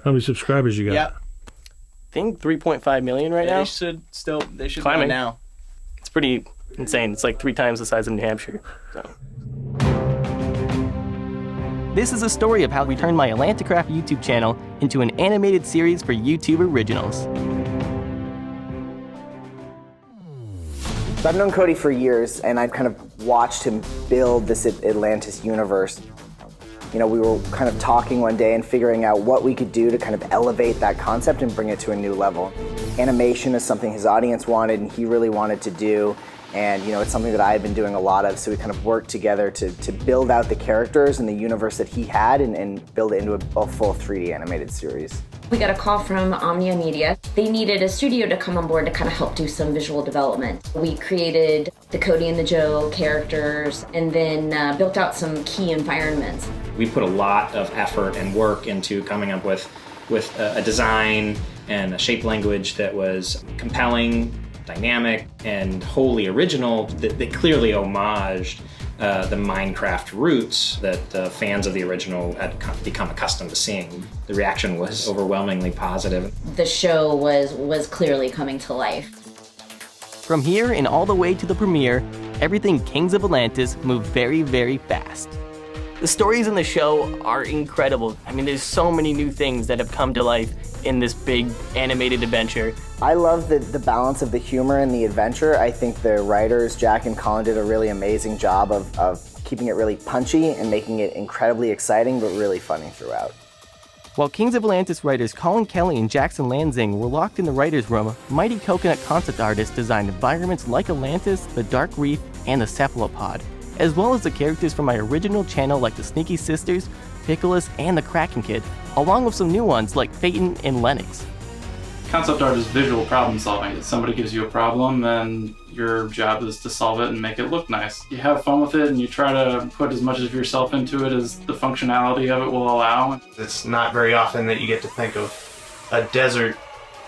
How many subscribers you got? Yeah. I think 3.5 million right now. They should Climbing go now. It's pretty insane. It's like 3 times the size of New Hampshire. So. This is a story of how we turned my Atlanticraft YouTube channel into an animated series for YouTube Originals. So I've known Cody for years, and I've kind of watched him build this Atlantis universe. You know, we were kind of talking one day and figuring out what we could do to kind of elevate that concept and bring it to a new level. Animation is something his audience wanted and he really wanted to do. And, you know, it's something that I had been doing a lot of, so we kind of worked together to build out the characters and the universe that he had and build it into a full 3D animated series. We got a call from Omnia Media. They needed a studio to come on board to kind of help do some visual development. We created the Cody and the Joe characters and then built out some key environments. We put a lot of effort and work into coming up with a design and a shape language that was compelling, dynamic, and wholly original. They clearly homaged the Minecraft roots that fans of the original had become accustomed to seeing. The reaction was overwhelmingly positive. The show was clearly coming to life. From here and all the way to the premiere, everything Kings of Atlantis moved very, very fast. The stories in the show are incredible. I mean, there's so many new things that have come to life in this big animated adventure. I love the balance of the humor and the adventure. I think the writers, Jack and Colin, did a really amazing job of keeping it really punchy and making it incredibly exciting, but really funny throughout. While Kings of Atlantis writers Colin Kelly and Jackson Lansing were locked in the writer's room, Mighty Coconut concept artists designed environments like Atlantis, the Dark Reef, and the Cephalopod, as well as the characters from my original channel like the Sneaky Sisters, Pickles, and the Kraken Kid, along with some new ones like Phaeton and Lennox. Concept art is visual problem solving. If somebody gives you a problem, then your job is to solve it and make it look nice. You have fun with it and you try to put as much of yourself into it as the functionality of it will allow. It's not very often that you get to think of a desert,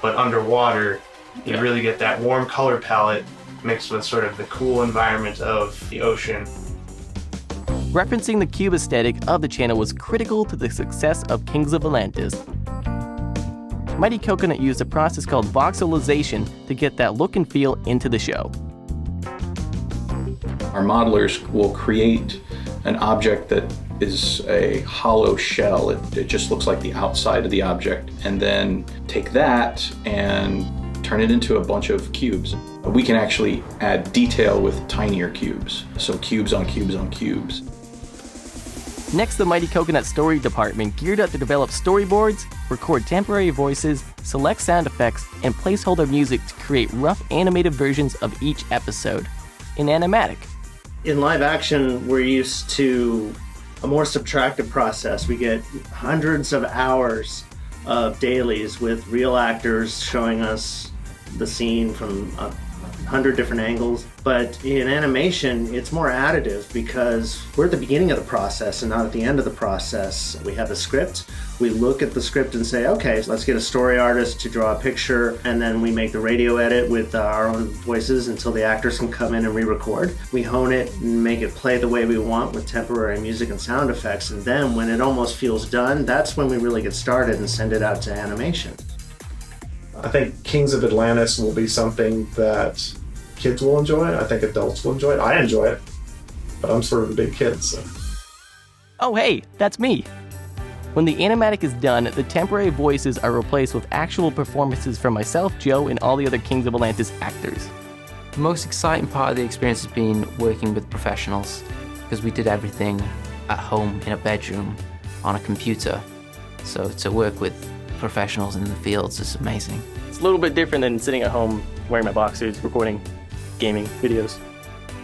but underwater. You really get that warm color palette mixed with sort of the cool environment of the ocean. Referencing the cube aesthetic of the channel was critical to the success of Kings of Atlantis. Mighty Coconut used a process called voxelization to get that look and feel into the show. Our modelers will create an object that is a hollow shell. It just looks like the outside of the object, and then take that and turn it into a bunch of cubes. We can actually add detail with tinier cubes, so cubes on cubes on cubes. Next, the Mighty Coconut story department geared up to develop storyboards, record temporary voices, select sound effects, and placeholder music to create rough animated versions of each episode in animatic. In live action, we're used to a more subtractive process. We get hundreds of hours of dailies with real actors showing us the scene from 100 different angles. But in animation, it's more additive because we're at the beginning of the process and not at the end of the process. We have a script. We look at the script and say, okay, let's get a story artist to draw a picture, and then we make the radio edit with our own voices until the actors can come in and re-record. We hone it and make it play the way we want with temporary music and sound effects, and then when it almost feels done, that's when we really get started and send it out to animation. I think Kings of Atlantis will be something that kids will enjoy. I think adults will enjoy it. I enjoy it, but I'm sort of a big kid, so. Oh hey, that's me! When the animatic is done, the temporary voices are replaced with actual performances from myself, Joe, and all the other Kings of Atlantis actors. The most exciting part of the experience has been working with professionals, because we did everything at home in a bedroom on a computer. So to work with professionals in the fields is amazing. It's a little bit different than sitting at home wearing my boxers, recording gaming videos.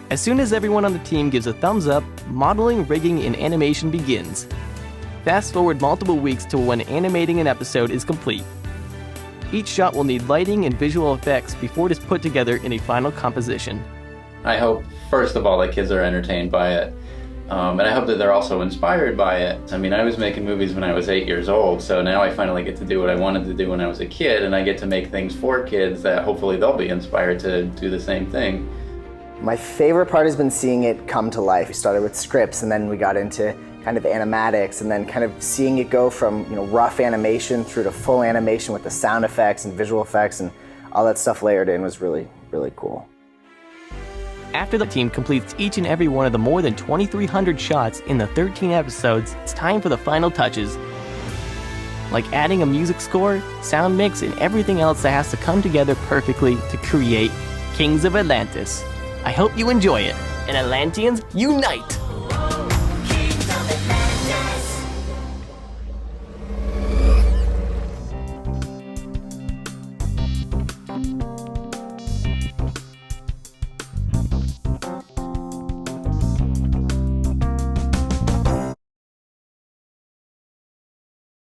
As soon as everyone on the team gives a thumbs up, modeling, rigging, and animation begins. Fast forward multiple weeks to when animating an episode is complete. Each shot will need lighting and visual effects before it is put together in a final composition. I hope, first of all, that kids are entertained by it. And I hope that they're also inspired by it. I mean, I was making movies when I was 8 years old, so now I finally get to do what I wanted to do when I was a kid, and I get to make things for kids that hopefully they'll be inspired to do the same thing. My favorite part has been seeing it come to life. We started with scripts, and then we got into kind of animatics, and then kind of seeing it go from rough animation through to full animation with the sound effects and visual effects and all that stuff layered in was really, really cool. After the team completes each and every one of the more than 2,300 shots in the 13 episodes, it's time for the final touches. Like adding a music score, sound mix, and everything else that has to come together perfectly to create Kings of Atlantis. I hope you enjoy it, and Atlanteans unite!